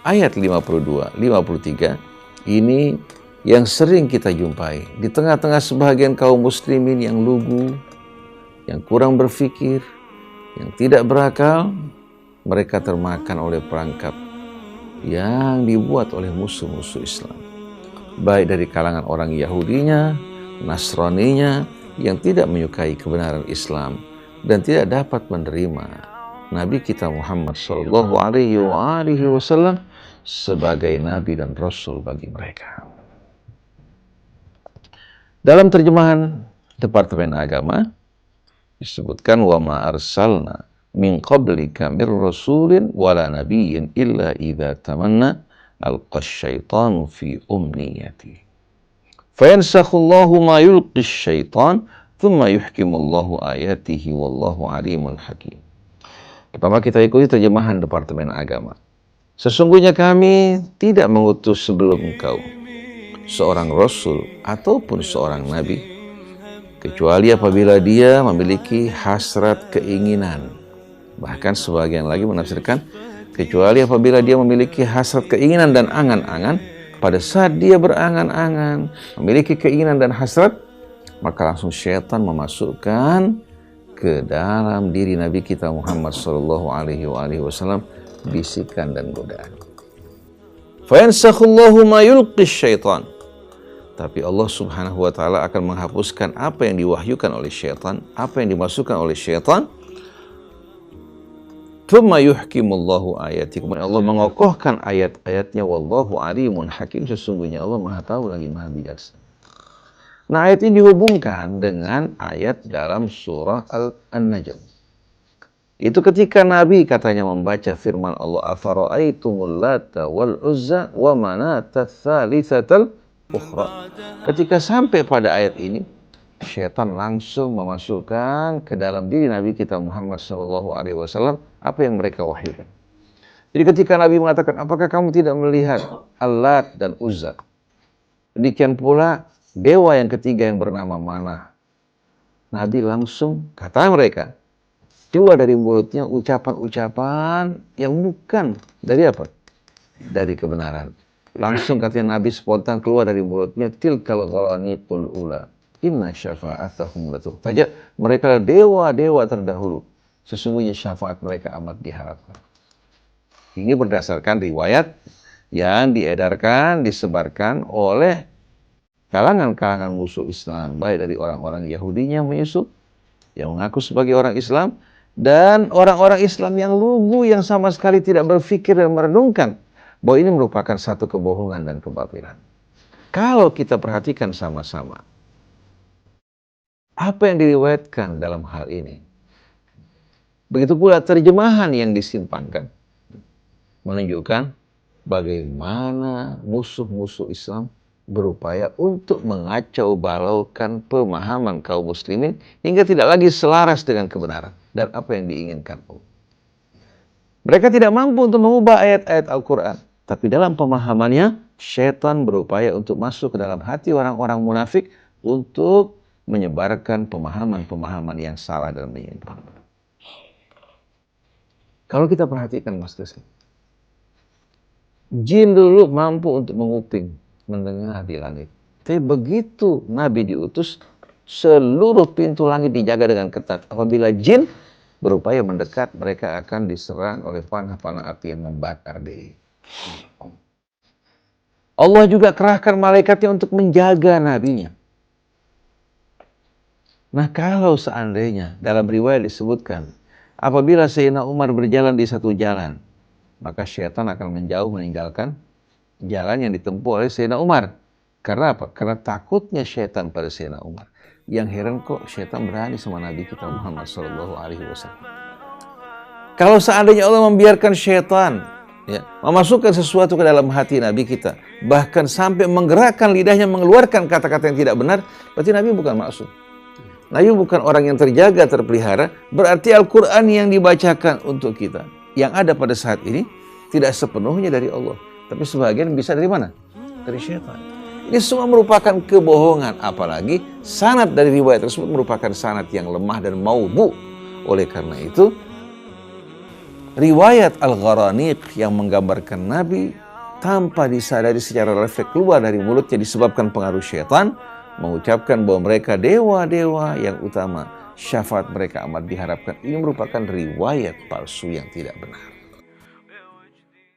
ayat 52, 53 ini yang sering kita jumpai di tengah-tengah sebagian kaum muslimin yang lugu, yang kurang berfikir, yang tidak berakal. Mereka termakan oleh perangkap yang dibuat oleh musuh-musuh Islam, baik dari kalangan orang Yahudinya, Nasraninya, yang tidak menyukai kebenaran Islam dan tidak dapat menerima Nabi kita Muhammad Sallallahu Alaihi Wasallam sebagai Nabi dan Rasul bagi mereka. Dalam terjemahan Departemen Agama disebutkan wa ma arsalna min qablika mir rasulin wala nabiyyin illa idza tamanna alqas syaitanu fi umniyati fayansakhullahu ma yulqis syaitan thumma yuhkimullahu ayatihi wallahu alimul hakim. Pertama kita ikuti terjemahan Departemen Agama. Sesungguhnya kami tidak mengutus sebelum engkau seorang rasul ataupun seorang nabi kecuali apabila dia memiliki hasrat keinginan. Bahkan sebagian lagi menafsirkan kecuali apabila dia memiliki hasrat keinginan dan angan-angan. Pada saat dia berangan-angan, memiliki keinginan dan hasrat, maka langsung syaitan memasukkan ke dalam diri Nabi kita Muhammad Sallallahu Alaihi Wasallam bisikan dan godaan. Fayansakhullahu ma yulqis syaitan. Tapi Allah Subhanahu wa taala akan menghapuskan apa yang diwahyukan oleh syaitan, apa yang dimasukkan oleh syaitan. Tsumma yuhkimullahu ayati. Kemudian Allah mengokohkan ayat-ayatnya, wallahu alimun hakim, sesungguhnya Allah Maha tahu lagi Maha bijaksana. Nah, ayat ini dihubungkan dengan ayat dalam surah An-Najm. Itu ketika Nabi katanya membaca firman Allah, afara'aitumul lata wal uzza wa manata tsalitsatal ukhra. Ketika sampai pada ayat ini, syaitan langsung memasukkan ke dalam diri Nabi kita Muhammad SAW apa yang mereka wahyukan. Jadi ketika Nabi mengatakan, apakah kamu tidak melihat Al-Lat dan Uzza? Demikian pula dewa yang ketiga yang bernama Manah. Nabi langsung kata mereka, keluar dari mulutnya ucapan-ucapan yang bukan dari apa? Dari kebenaran. Langsung katanya Nabi spontan keluar dari mulutnya, tilkal ghalaniqul ula. Inna syafa'atahum latuh. Saja mereka dewa-dewa terdahulu. Sesungguhnya syafaat mereka amat diharapkan. Ini berdasarkan riwayat yang diedarkan, disebarkan oleh kalangan-kalangan musuh Islam. Baik dari orang-orang Yahudinya Yusuf, yang mengaku sebagai orang Islam, dan orang-orang Islam yang lugu, yang sama sekali tidak berpikir dan merenungkan bahwa ini merupakan satu kebohongan dan kebatilan. Kalau kita perhatikan sama-sama, apa yang diriwayatkan dalam hal ini, begitu pula terjemahan yang disimpangkan, menunjukkan bagaimana musuh-musuh Islam berupaya untuk mengacau balaukan pemahaman kaum muslimin hingga tidak lagi selaras dengan kebenaran dan apa yang diinginkan Allah. Mereka tidak mampu untuk mengubah ayat-ayat Al-Quran, tapi dalam pemahamannya syaitan berupaya untuk masuk ke dalam hati orang-orang munafik untuk menyebarkan pemahaman-pemahaman yang salah dan menyimpang. Kalau kita perhatikan Mas Tusi, jin dulu mampu untuk menguping, mendengar di langit. Tapi begitu Nabi diutus, seluruh pintu langit dijaga dengan ketat. Apabila jin berupaya mendekat, mereka akan diserang oleh panah-panah api yang membakar diri. Allah juga kerahkan malaikatnya untuk menjaga nabinya. Nah, kalau seandainya dalam riwayat disebutkan, apabila Sayyidina Umar berjalan di satu jalan, maka syaitan akan menjauh meninggalkan jalan yang ditempuh oleh Sayyidina Umar. Karena apa? Karena takutnya syaitan pada Sayyidina Umar. Yang heran kok syaitan berani sama Nabi kita Muhammad SAW. Kalau seandainya Allah membiarkan syaitan memasukkan sesuatu ke dalam hati Nabi kita, bahkan sampai menggerakkan lidahnya mengeluarkan kata-kata yang tidak benar, berarti Nabi bukan maksum. Nabi bukan orang yang terjaga, terpelihara. Berarti Al-Quran yang dibacakan untuk kita, yang ada pada saat ini, tidak sepenuhnya dari Allah. Tapi sebagian bisa dari mana? Dari syaitan. Ini semua merupakan kebohongan. Apalagi sanad dari riwayat tersebut merupakan sanad yang lemah dan maudhu. Oleh karena itu, riwayat Al-Gharaniq yang menggambarkan Nabi tanpa disadari secara refleks keluar dari mulutnya disebabkan pengaruh syaitan, mengucapkan bahwa mereka dewa-dewa yang utama, syafaat mereka amat diharapkan. Ini merupakan riwayat palsu yang tidak benar.